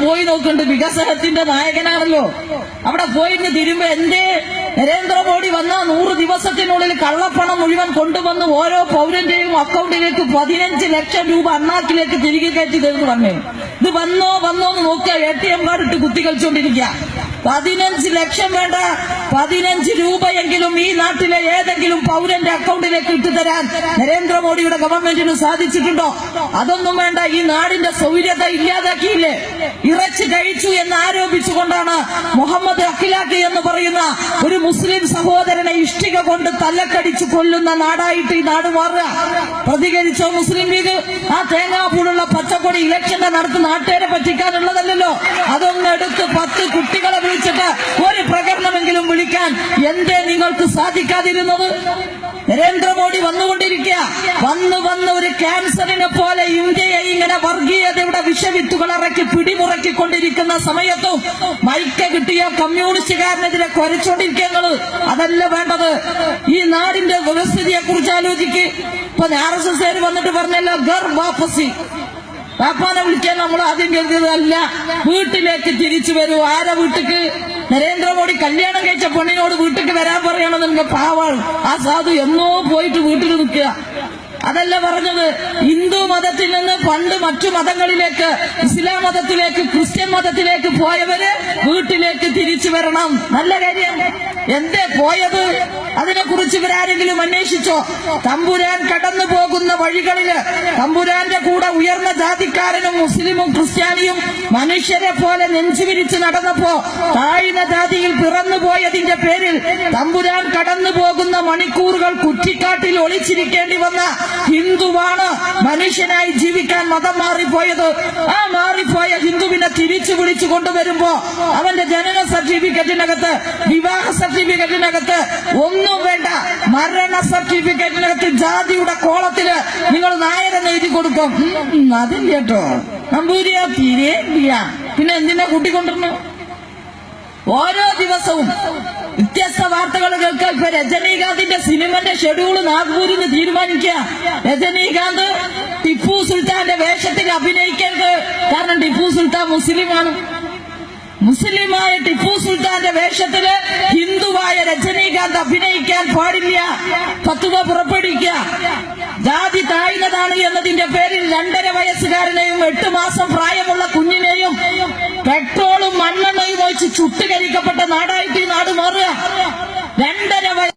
പോയി നോക്കുന്നുണ്ട്. വികസനത്തിന്റെ നായകനാണല്ലോ. അവിടെ പോയിട്ട് തിരുമ്പോ എന്തേ നരേന്ദ്രമോദി വന്ന 100 ദിവസത്തിനുള്ളിൽ കള്ളപ്പണം മുഴുവൻ കൊണ്ടുവന്ന് ഓരോ പൗരന്റെയും അക്കൗണ്ടിലേക്ക് 15 ലക്ഷം രൂപ അണ്ണാക്കിലേക്ക് തിരികെ കയറ്റി തരുന്നു പറഞ്ഞു. ഇത് വന്നോ എന്ന് നോക്കുക. ATM കാർഡ് ഇട്ട് കുത്തി കളിച്ചുകൊണ്ടിരിക്കുക. 15 ലക്ഷം വേണ്ട, 15 രൂപയെങ്കിലും ഈ നാട്ടിലെ ഏതെങ്കിലും പൗരന്റെ അക്കൗണ്ടിലേക്ക് ഇട്ടുതരാൻ നരേന്ദ്രമോദിയുടെ ഗവൺമെന്റിന് സാധിച്ചിട്ടുണ്ടോ? അതൊന്നും വേണ്ട. ഈ നാടിന്റെ സൗകര്യത ഇല്ലാതാക്കിയില്ലേ? ഇറച്ചി കഴിച്ചു എന്ന് ആരോപിച്ചുകൊണ്ടാണ് മുഹമ്മദ് അഖിലാഖ് എന്ന് പറയുന്ന ഒരു മുസ്ലിം സഹോദരനെ ഇഷ്ടിക കൊണ്ട് തല്ലക്കടിച്ചു കൊല്ലുന്ന നാടായിട്ട് ഈ നാട് മാറുക. പ്രതികരിച്ചോ മുസ്ലിം ലീഗ്? ആ തേങ്ങാപ്പൂടുള്ള പച്ചക്കൊടി ഇലക്ഷന്റെ നടത്ത് നാട്ടുകാരെ പറ്റിക്കാനുള്ളതല്ലോ. അതൊന്നും എടുത്ത് 10 കുട്ടികളെ വിളിച്ചിട്ട് ഒരു പ്രകടനമെങ്കിലും വിളിക്കാൻ എന്തേ നിങ്ങൾക്ക് സാധിക്കാതിരുന്നത്? നരേന്ദ്രമോദി വന്നുകൊണ്ടിരിക്കുക. വന്ന് ഒരു ക്യാൻസറിനെ പോലെ ഇന്ത്യയെ ഇങ്ങനെ വർഗീയതയുടെ വിഷവിത്തുകൾ ഇറക്കി പിടിമുറക്കിക്കൊണ്ടിരിക്കുന്ന സമയത്തും മൈക്ക് കിട്ടിയ കമ്മ്യൂണിസ്റ്റുകാരനെതിരെ കുരച്ചോണ്ടിരിക്കുന്നത്. അതല്ല വേണ്ടത്. ഈ നാടിന്റെ വ്യവസ്ഥിതിയെ കുറിച്ച് ആലോചിക്ക്. ഇപ്പൊ RSS വന്നിട്ട് പറഞ്ഞല്ലോ ഗർ വാപ്പസി. പാപ്പാനെ വിളിക്കാൻ നമ്മൾ ആദ്യം കരുതിയതല്ല. വീട്ടിലേക്ക് തിരിച്ചു വരൂ. ആരെ വീട്ടിക്ക്? നരേന്ദ്രമോദി കല്യാണം കഴിച്ച പെണ്ണിനോട് വീട്ടിക്ക് വരാൻ പറയണമെന്ന് നിങ്ങൾ പാവാണ്. ആ സാധു എന്നോ പോയിട്ട് വീട്ടിൽ നിൽക്കുക. അതല്ല പറഞ്ഞത്. ഹിന്ദു മതത്തിൽ നിന്ന് പണ്ട് മറ്റു മതങ്ങളിലേക്ക്, ഇസ്ലാം മതത്തിലേക്ക്, ക്രിസ്ത്യൻ മതത്തിലേക്ക് പോയവര് വീട്ടിലേക്ക് തിരിച്ചു വരണം. നല്ല കാര്യം. എന്തേ പോയത്? അതിനെക്കുറിച്ച് ഇവരാരെങ്കിലും അന്വേഷിച്ചോ? തമ്പുരാൻ കടന്നു പോകുന്ന വഴികളില് തമ്പുരാന്റെ കൂടെ ഉയർന്ന ജാതിക്കാരനും മുസ്ലിമും ക്രിസ്ത്യാനിയും മനുഷ്യരെ പോലെ നെഞ്ചുവിരിച്ച് നടന്നപ്പോ താഴ്ന്ന ജാതിയിൽ പിറന്നുപോയതിന്റെ പേരിൽ തമ്പുരാൻ കടന്നു പോകുന്ന മണിക്കൂറുകൾ കുറ്റിക്കാട്ടിൽ ഒളിച്ചിരിക്കേണ്ടി വന്ന ഹിന്ദുവാണ് മനുഷ്യനായി ജീവിക്കാൻ മതം മാറിപ്പോയത്. ആ മാറിപ്പോയ ഹിന്ദുവിനെ തിരിച്ചു വിളിച്ചു കൊണ്ടുവരുമ്പോ അവന്റെ ജനന സർട്ടിഫിക്കറ്റിനകത്ത്, വിവാഹ സർട്ടിഫിക്കറ്റിനകത്ത് ഒന്നും വേണ്ട, മരണ സർട്ടിഫിക്കറ്റിനകത്ത് ജാതിയുടെ കോളത്തില് നിങ്ങൾ നായരെന്ന് എഴുതി കൊടുക്കും. അതില്ല കേട്ടോ. നമ്പൂരിയാ തീരെ ഇല്ല. പിന്നെ എന്തിനാ കൂട്ടിക്കൊണ്ടിരുന്നു? ഓരോ ദിവസവും വ്യത്യസ്ത വാർത്തകൾ കേൾക്കാൻ. ഇപ്പൊ രജനീകാന്തിന്റെ സിനിമന്റെ ഷെഡ്യൂൾ നാഗ്പൂരിൽ നിന്ന് തീരുമാനിക്കുക. രജനീകാന്ത് ടിപ്പു സുൽത്താന്റെ വേഷത്തിൽ അഭിനയിക്കരുത്. കാരണം ടിപ്പു സുൽത്താൻ മുസ്ലിമാണ്. മുസ്ലിമായ ടിപ്പു സുൽത്താന്റെ വേഷത്തില് ഹിന്ദുവായ രജനീകാന്ത് അഭിനയിക്കാൻ പാടില്ല. ഫത്വ പുറപ്പെടുവിക്കുക. ജാതി താഴ്ന്നതാണ് എന്നതിന്റെ പേരിൽ 2.5 വയസ്സുകാരനെയും 8 മാസം പ്രായമുള്ള കുഞ്ഞിനെയും പെട്രോളും മണ്ണെണ്ണയും ഒഴിച്ച് ചുട്ടുകരിക്കപ്പെട്ട നാടായിട്ട് ഈ നാട് മാറുക. 2.5